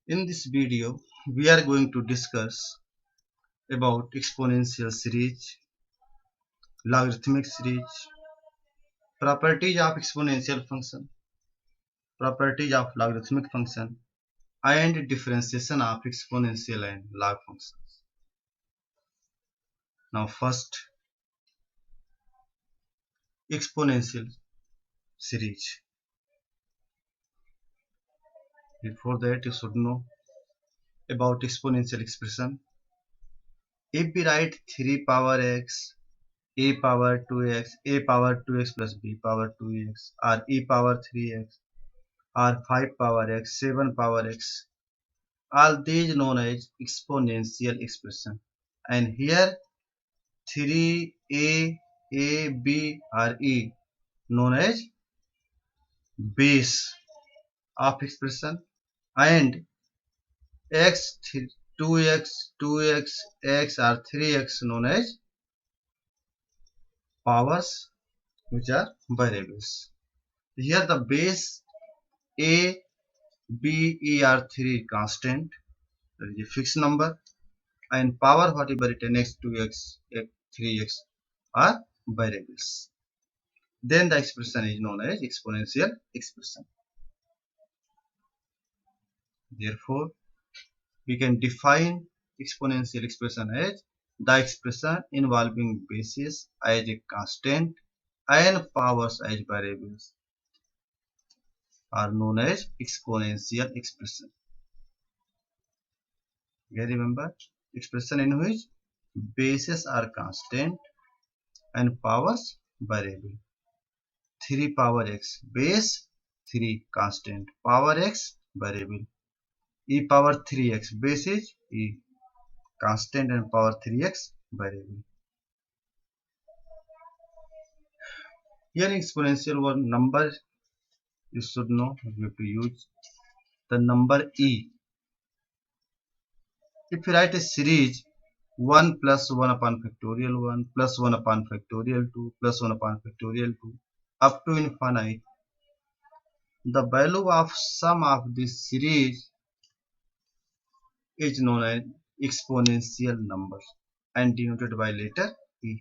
In this video, we are going to discuss about exponential series, logarithmic series, properties of exponential function, properties of logarithmic function, and differentiation of exponential and log functions. Now, first, exponential series. Before that, you should know about exponential expression. If we write 3 power x, a power 2x, a power 2x plus b power 2x, or e power 3x, or 5 power x, 7 power x, all these known as exponential expression. And here 3a, a, b, or e known as base of expression, and x, 2x, 2x, x, or 3x known as powers, which are variables. Here the base a, b, e are 3 constant, that is a fixed number, and power whatever written x, 2x, 3x are variables. Then the expression is known as exponential expression. Therefore, we can define exponential expression as the expression involving bases as a constant and powers as variables are known as exponential expression. Okay, remember, expression in which bases are constant and powers variable. 3 power x base, 3 constant, power x variable. E power 3x base is e constant and power 3x variable. Here in exponential one number, you should know we have to use the number e. If you write a series 1 plus 1 upon factorial 1 plus 1 upon factorial 2 plus 1 upon factorial 2 up to infinite, the value of sum of this series is known as exponential number and denoted by letter e.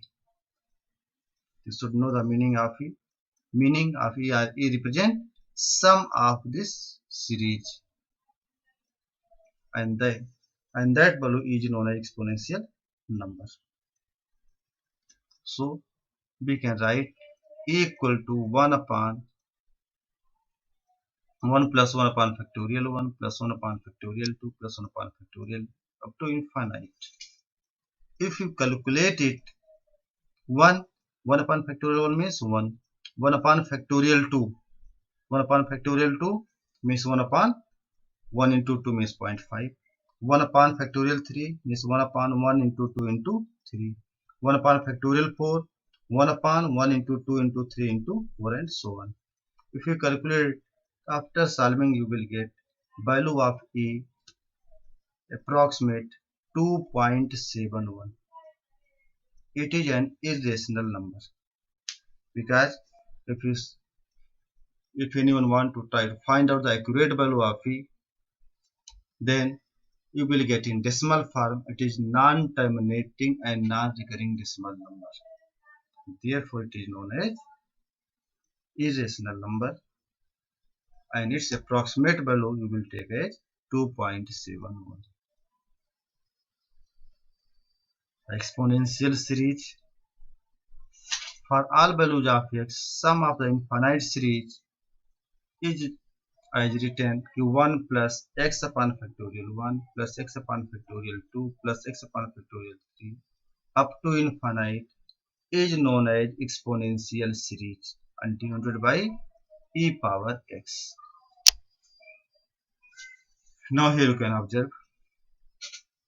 You should know the meaning of e. Meaning of e or e represent sum of this series, and that value is known as exponential number. So we can write e equal to 1 upon 1 plus 1 upon factorial 1 plus 1 upon factorial 2 plus 1 upon factorial up to infinite. If you calculate it, 1 upon factorial 1 means 1, 1 upon factorial 2, 1 upon factorial 2 means 1 upon 1 into 2 means 0.5, 1 upon factorial 3 means 1 upon 1 into 2 into 3, 1 upon factorial 4, 1 upon 1 into 2 into 3 into 4, and so on. If you calculate after solving, you will get value of e approximate 2.71. It is an irrational number because if anyone want to try to find out the accurate value of e, then you will get in decimal form. It is non-terminating and non-recurring decimal number. Therefore, it is known as irrational number, and its approximate value you will take as 2.71. Exponential series. For all values of x, sum of the infinite series is as written q1 plus x upon factorial 1 plus x upon factorial 2 plus x upon factorial 3 up to infinite is known as exponential series and denoted by e power x. Now here you can observe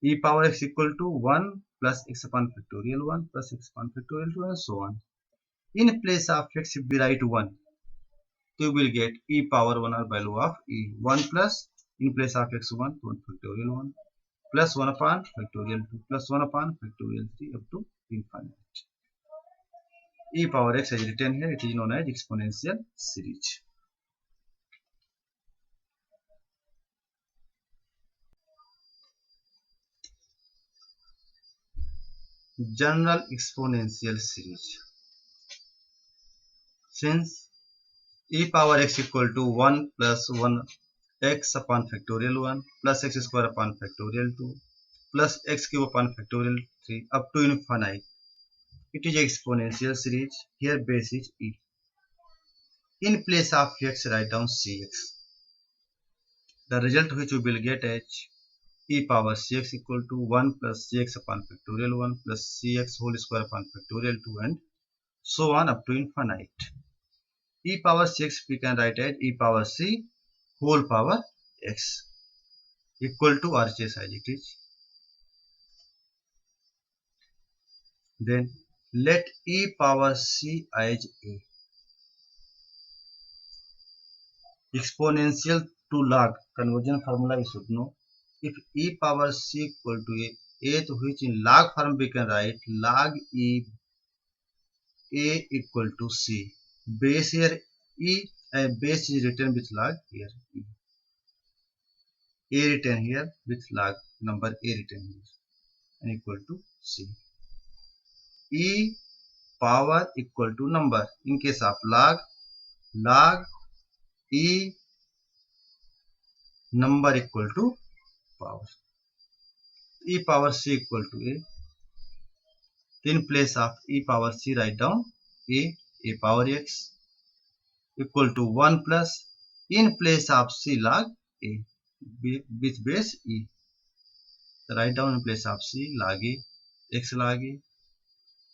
e power x equal to 1 plus x upon factorial 1 plus x upon factorial 2 and so on. In place of x, if we write 1, you will get e power 1 or value of e. 1 plus, in place of x 1, 1 factorial 1 plus 1 upon factorial 2 plus 1 upon factorial 3 up to infinite. E power x is written here, it is known as exponential series. general exponential series. Since e power x equal to 1 plus 1 x upon factorial 1 plus x square upon factorial 2 plus x cube upon factorial 3 up to infinite. It is exponential series. Here base is e. In place of x, write down cx. The result which we will get as e power cx equal to 1 plus cx upon factorial 1 plus cx whole square upon factorial 2 and so on up to infinite. E power cx we can write as e power c whole power x equal to RHS as it is. Then let e power c as a. Exponential to log conversion formula you should know. If e power c equal to a to which in log form we can write log e a equal to c. Base here e and base is written with log here e. A written here with log number a written here and equal to c. E power equal to number in case of log e number equal to power. E power c equal to a. In place of e power c write down a power x equal to 1 plus in place of c log a with base e. Write down in place of c log a x log a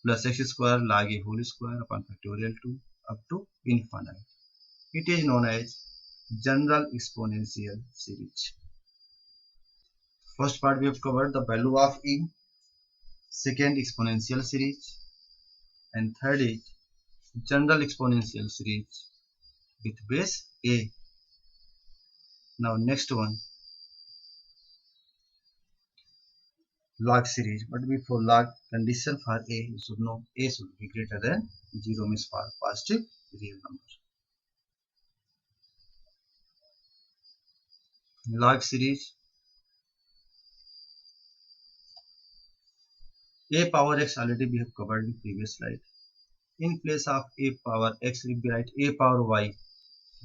plus x square log a whole square upon factorial 2 up to infinite. It is known as general exponential series. First part we have covered the value of e, second exponential series, and third is general exponential series with base a. Now next one, log series. But before log, condition for a, you should know a should be greater than 0 means for positive real number. Log series, a power x already we have covered in previous slide. In place of a power x we will write a power y.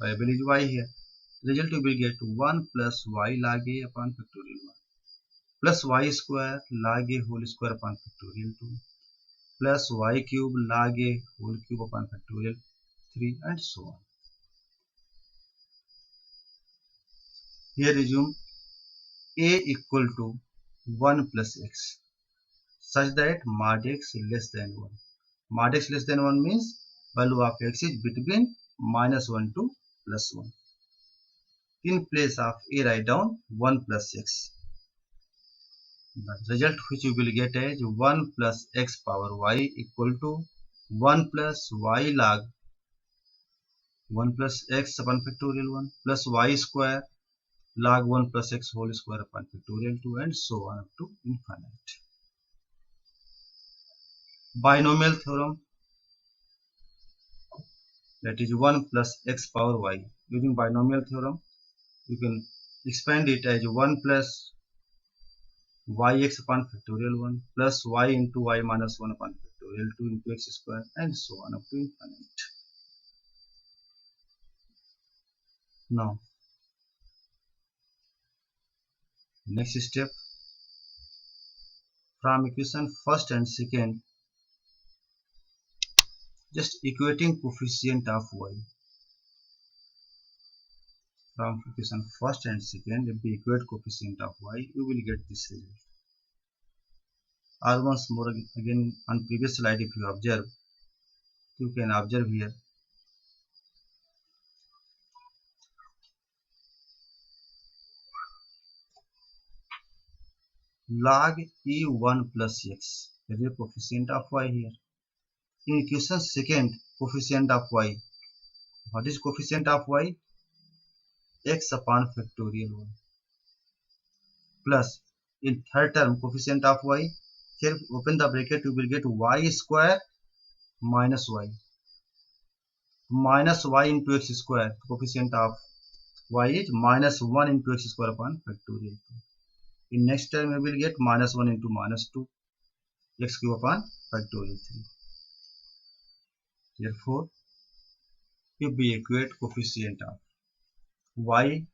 Variable is y here. Result we will get 1 plus y log a upon factorial 1 plus y square log a whole square upon factorial 2 plus y cube log a whole cube upon factorial 3 and so on. Here assume a equal to 1 plus x such that mod x less than 1. Mod x less than 1 means value of x is between minus 1 to plus 1. In place of a write down 1 plus x. The result which you will get is 1 plus x power y equal to 1 plus y log 1 plus x upon factorial 1 plus y square log 1 plus x whole square upon factorial 2 and so on up to infinite. Binomial theorem, that is 1 plus x power y. Using binomial theorem, you can expand it as 1 plus yx upon factorial 1 plus y into y minus 1 upon factorial 2 into x square and so on up to infinite. Now, next step, from equation first and second, just equating coefficient of y. From equation first and second, if we equate coefficient of y, we will get this result. Or once more again on previous slide, if you observe, you can observe here log e1 plus x is the coefficient of y here. In equation second, coefficient of y. What is coefficient of y? X upon factorial 1 plus in third term coefficient of y. Here open the bracket, you will get y square minus y into x square. Coefficient of y is minus 1 into x square upon factorial 2. In next term we will get minus 1 into minus 2 x cube upon factorial 3. Therefore, if we equate coefficient of y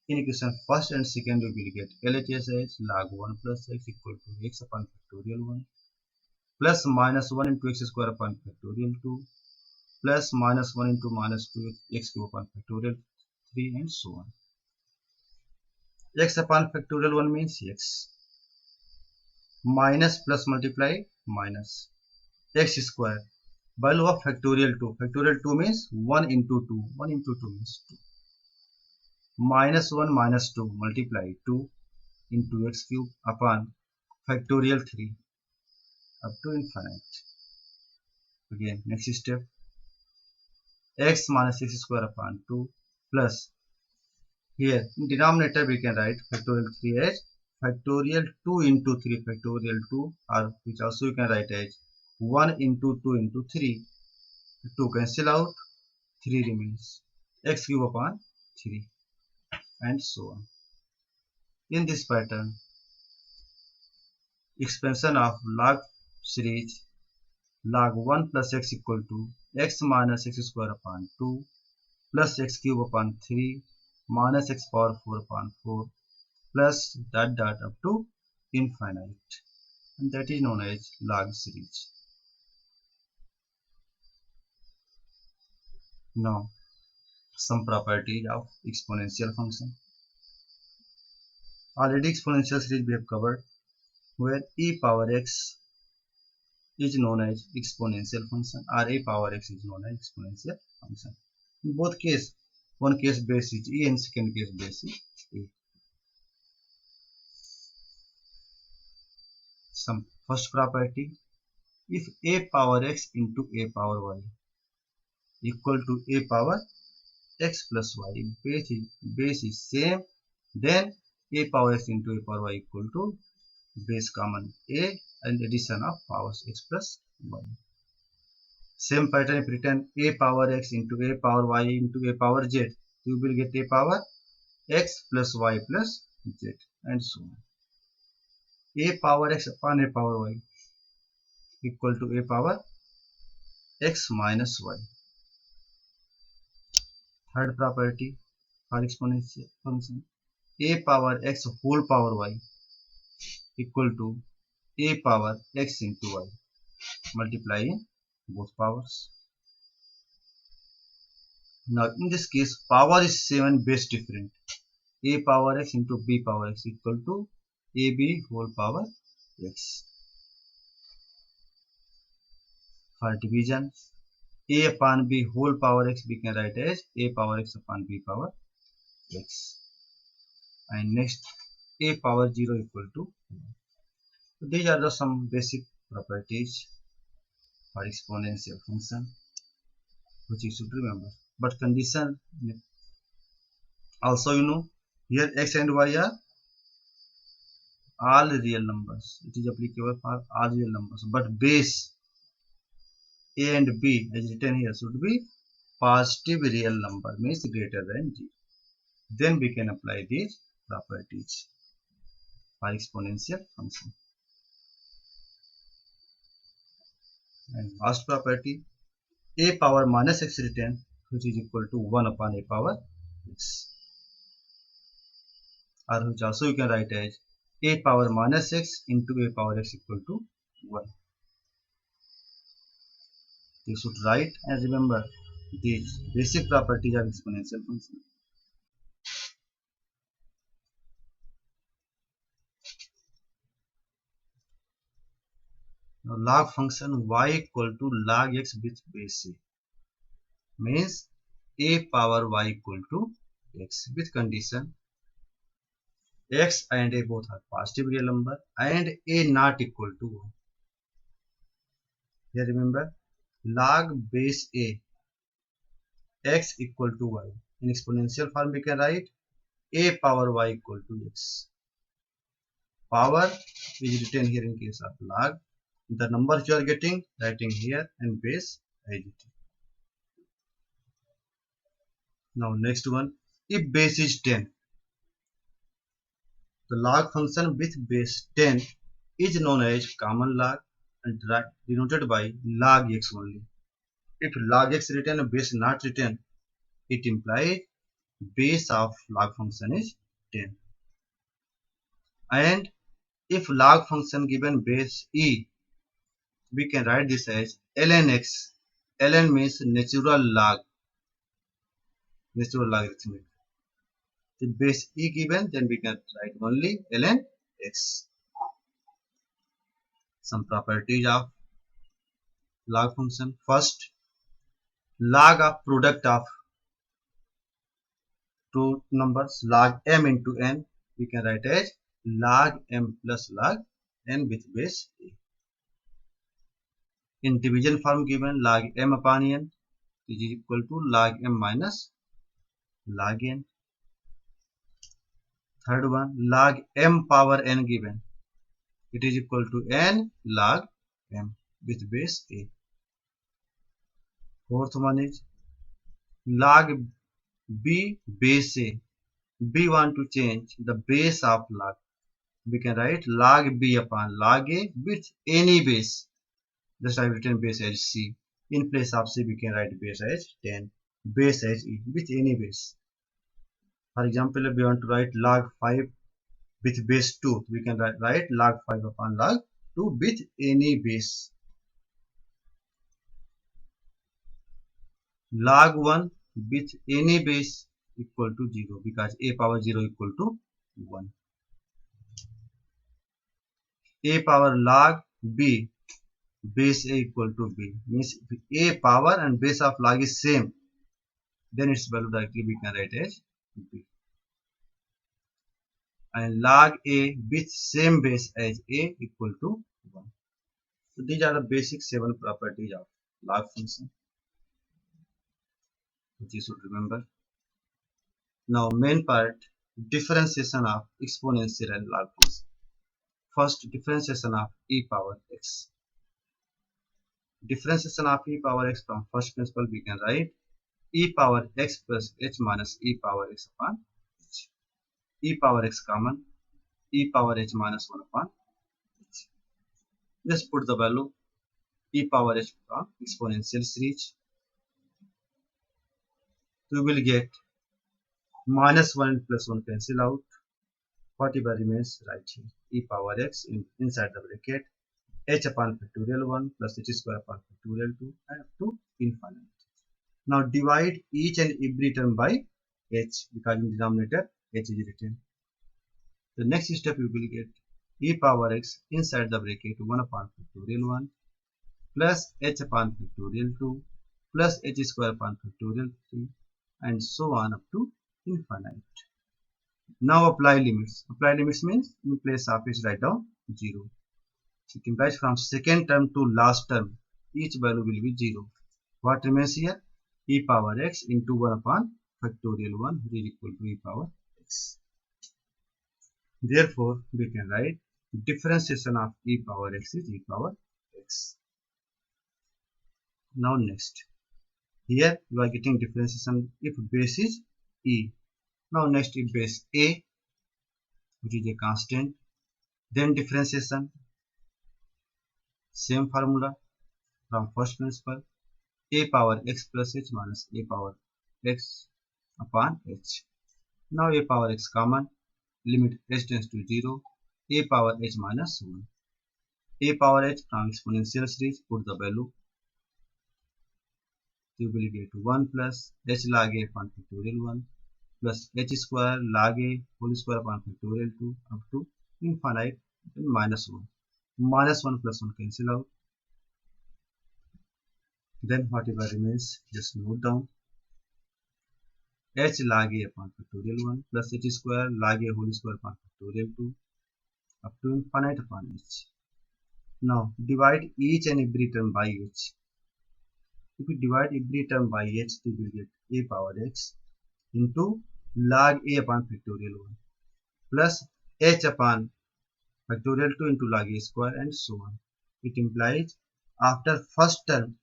in equation first and second, we will get LHS as log 1 plus x equal to x upon factorial 1 plus minus 1 into x square upon factorial 2 plus minus 1 into minus 2 x cube upon factorial 3 and so on. X upon factorial 1 means x minus plus multiply minus x square. Value of factorial 2. Factorial 2 means 1 into 2. 1 into 2 means 2. Minus 1 minus 2 multiply 2 into x cube upon factorial 3 up to infinite. Again, next step, x minus x square upon 2 plus, here in denominator we can write factorial 3 as factorial 2 into 3 factorial 2, or which also you can write as 1 into 2 into 3. 2 cancel out, 3 remains, x cube upon 3 and so on. In this pattern, expansion of log series log 1 plus x equal to x minus x square upon 2 plus x cube upon 3 minus x power 4 upon 4 plus dot dot up to infinite, and that is known as log series. Now, some properties of exponential function. Already exponential series we have covered, where e power x is known as exponential function or a power x is known as exponential function. In both cases, one case base is e and second case base is a. Some first property, if a power x into a power y equal to a power x plus y, if base is same, then a power x into a power y equal to base common a and addition of powers x plus y. Same pattern if written a power x into a power y into a power z, you will get a power x plus y plus z and so on. A power x upon a power y equal to a power x minus y. Third property for exponential function, a power x whole power y equal to a power x into y, multiplying both powers. Now in this case, power is same and base different. A power x into b power x equal to ab whole power x. For division, a upon b whole power x we can write as a power x upon b power x. And next, a power 0 equal to 1. So these are the some basic properties for exponential function which you should remember. But condition also, you know, here x and y are all real numbers. It is applicable for all real numbers. But base a and b as written here should be positive real number, means greater than 0. Then we can apply these properties for exponential function. And last property, a power minus x written, which is equal to 1 upon a power x, or which also you can write as a power minus x into a power x equal to 1. You should write and remember these basic properties of exponential function. Now log function y equal to log x with base a, means a power y equal to x with condition x and a both are positive real number and a not equal to 1. Here remember, log base a x equal to y. In exponential form we can write a power y equal to x. Power is written here in case of log. The numbers you are getting, writing here, and base as it is. Now next one, if base is 10, the log function with base 10 is known as common log. and denoted by log x only. If log x written and base not written, it implies base of log function is 10. And if log function given base e, we can write this as ln x. ln means natural logarithmic. The base e given, then we can write only ln x. Some properties of log function. First, log of product of two numbers, log m into n, we can write as log m plus log n with base a. In division form given, log m upon n is equal to log m minus log n. Third one, log m power n given, it is equal to n log m with base a. Fourth one is log b base a. B want to change the base of log. We can write log b upon log a with any base. Just I have written base as c. In place of c, we can write base as 10, base as e with any base. For example, if we want to write log 5 with base 2, we can write log 5 upon log 2 with any base. Log 1 with any base equal to 0 because a power 0 equal to 1. A power log b base a equal to b means if a power and base of log is same, then its value directly we can write as b. And log a with same base as a equal to 1. So these are the basic 7 properties of log function which you should remember. Now main part, differentiation of exponential and log function. First, differentiation of e power x. Differentiation of e power x from first principle, we can write e power x plus h minus e power x upon h. E power x common, e power h minus 1 upon h. Just put the value e power h from exponential series. We will get minus 1 and plus 1 cancel out. Whatever remains right here, e power x inside the bracket h upon factorial 1 plus h square upon factorial 2 and up to infinite. Now divide each and every term by h because in denominator h is written. The next step you will get e power x inside the bracket 1 upon factorial 1 plus h upon factorial 2 plus h square upon factorial 3 and so on up to infinite. Now apply limits. Apply limits means in place of h write down 0. It implies from second term to last term each value will be 0. What remains here? E power x into 1 upon factorial 1 which is equal to e power x. Therefore, we can write differentiation of e power x is e power x. Now next, here you are getting differentiation if base is e. Now next, if base a which is a constant, then differentiation, same formula from first principle, a power x plus h minus a power x upon h. Now a power x common, limit h tends to 0, a power h minus 1. A power h from exponential series, put the value, you will get 1 plus h log a upon factorial 1 plus h square log a whole square upon factorial 2 up to infinite and minus 1. Minus 1 plus 1 cancel out. Then whatever remains, just note down h log a upon factorial 1 plus h square log a whole square upon factorial 2 up to infinite upon h. Now divide each and every term by h. If we divide every term by h, we will get a power x into log a upon factorial 1 plus h upon factorial 2 into log a square and so on. It implies after first term,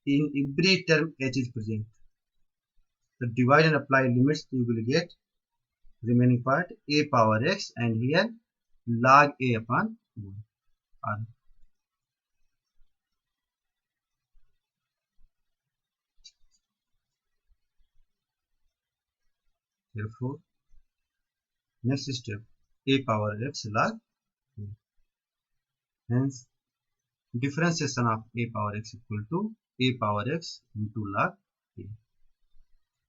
in every term h is present. So divide and apply limits, you will get remaining part a power x and here log a upon 1. Therefore, next step, a power x log a. Hence, differentiation of a power x equal to a power x into log a.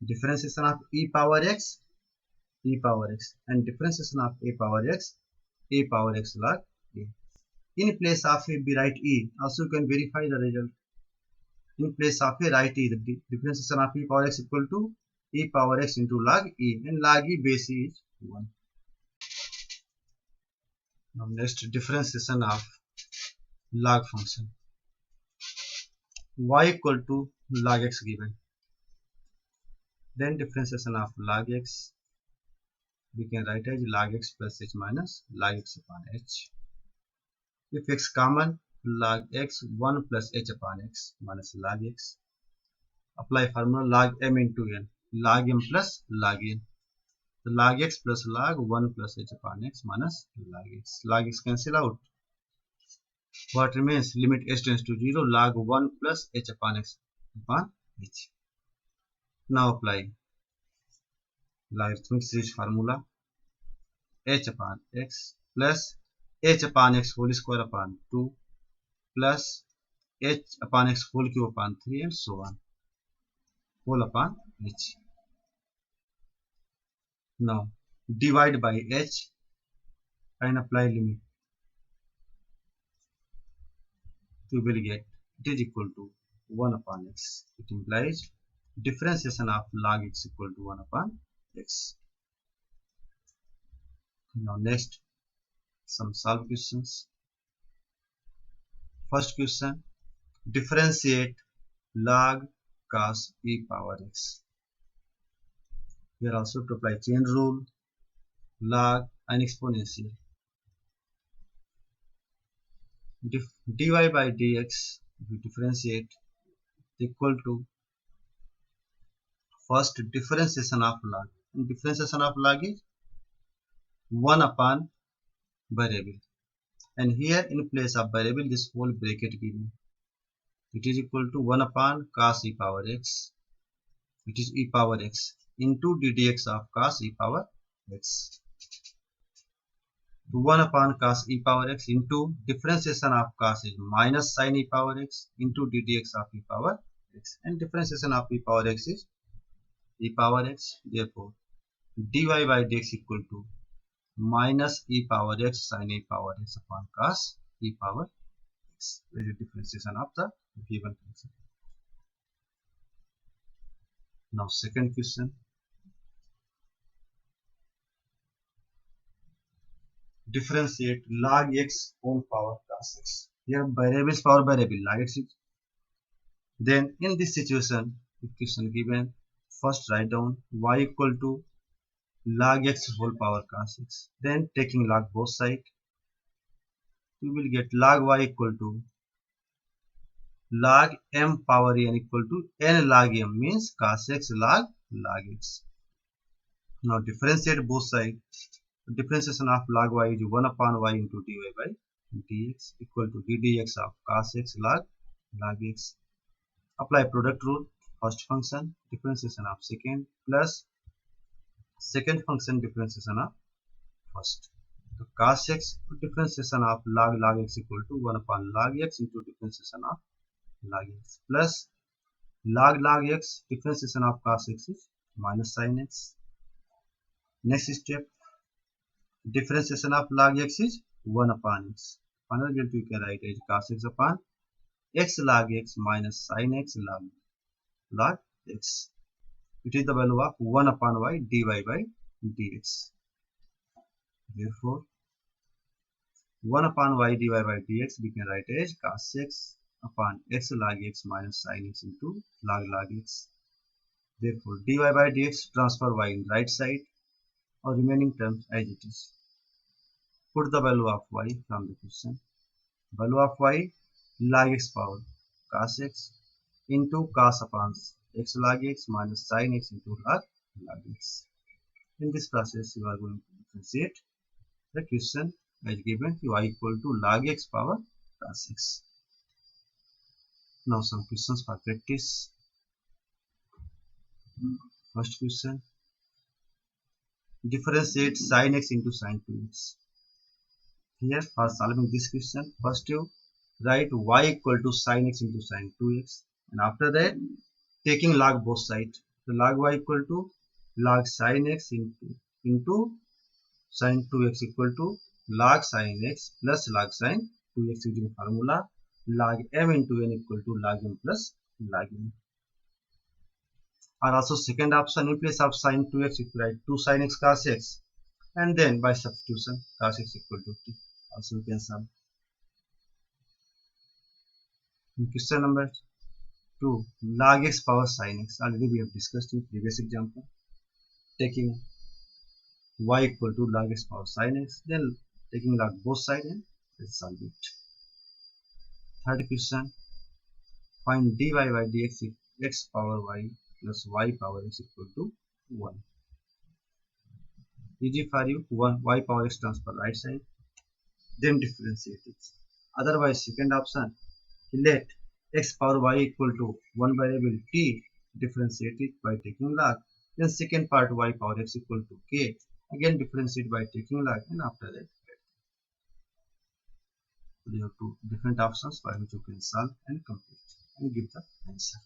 Differentiation of e power x, and differentiation of a power x log a. In place of a, we write e. Also, you can verify the result. In place of a, write e. The differentiation of e power x equal to e power x into log e, and log e base e is 1. Now, next differentiation of log function. Y equal to log x given. Then differentiation of log x, we can write as log x plus h minus log x upon h. If x common, log x 1 plus h upon x minus log x. Apply formula log m into n, log m plus log n. So log x plus log 1 plus h upon x minus log x. Log x cancel out. What remains? Limit h tends to 0, log 1 plus h upon x upon h. Now apply logarithmic series formula, h upon x plus h upon x whole square upon 2 plus h upon x whole cube upon 3 and so on, whole upon h. Now divide by h and apply limit. You will get it is equal to 1 upon x. It implies differentiation of log x equal to 1 upon x. Now next, some solve questions. First question, differentiate log cos e power x. Here also to apply chain rule, log and exponential. Dy by dx, if you differentiate, equal to first differentiation of log. And differentiation of log is 1 upon variable. And here in place of variable, this whole bracket given. It is equal to 1 upon cos e power x. It is e power x into ddx of cos e power x. 1 upon cos e power x into differentiation of cos is minus sin e power x into ddx of e power x. And differentiation of e power x is e power x. Therefore, dy by dx equal to minus e power x sin e power x upon cos e power x. This is differentiation of the given function. Now second question. Differentiate log x whole power cos x. Here variables power variable log x is. Then in this situation, if question given, first write down y equal to log x whole power cos x. Then taking log both sides, we will get log y equal to log m power n equal to n log m, means cos x log x. Now differentiate both sides. Differentiation of log y is 1 upon y into dy by dx equal to ddx of cos x log x. Apply product rule. First function differentiation of second plus second function differentiation of first. So cos x differentiation of log x equal to 1 upon log x into differentiation of log x plus log x differentiation of cos x is minus sin x. Next step, differentiation of log x is 1 upon x. Final result you can write as cos x upon x log x minus sin x log x. It is the value of 1 upon y dy by dx. Therefore, 1 upon y dy by dx we can write as cos x upon x log x minus sin x into log x. Therefore, dy by dx transfer y in right side or remaining terms as it is. Put the value of y from the question. Value of y log x power cos x into cos upon x log x minus sin x into log x. In this process, you are going to differentiate the question as given y equal to log x power cos x. Now some questions for practice. First question. differentiate sin x into sin 2x. Here for solving this question, first you write y equal to sin x into sin 2x, and after that taking log both sides. So log y equal to log sin x into sin 2x equal to log sin x plus log sin 2x using formula log m into n equal to log m plus log n. Or also second option, in place of sin 2x you write 2 sin x cos x, and then by substitution cos x equal to t. Also you can solve. In question number 2, log x power sin x. Already we have discussed in previous example. Taking y equal to log x power sin x, then taking log both sides and let's solve it. Third question, find dy by dx x power y plus y power x equal to 1. Easy for you, 1 y power x transfer right side, then differentiate it. Otherwise, second option, let x power y equal to 1 variable t, differentiate it by taking log. Then second part y power x equal to k, again differentiate by taking log, and after that you have two different options by which you can solve and complete and give the answer.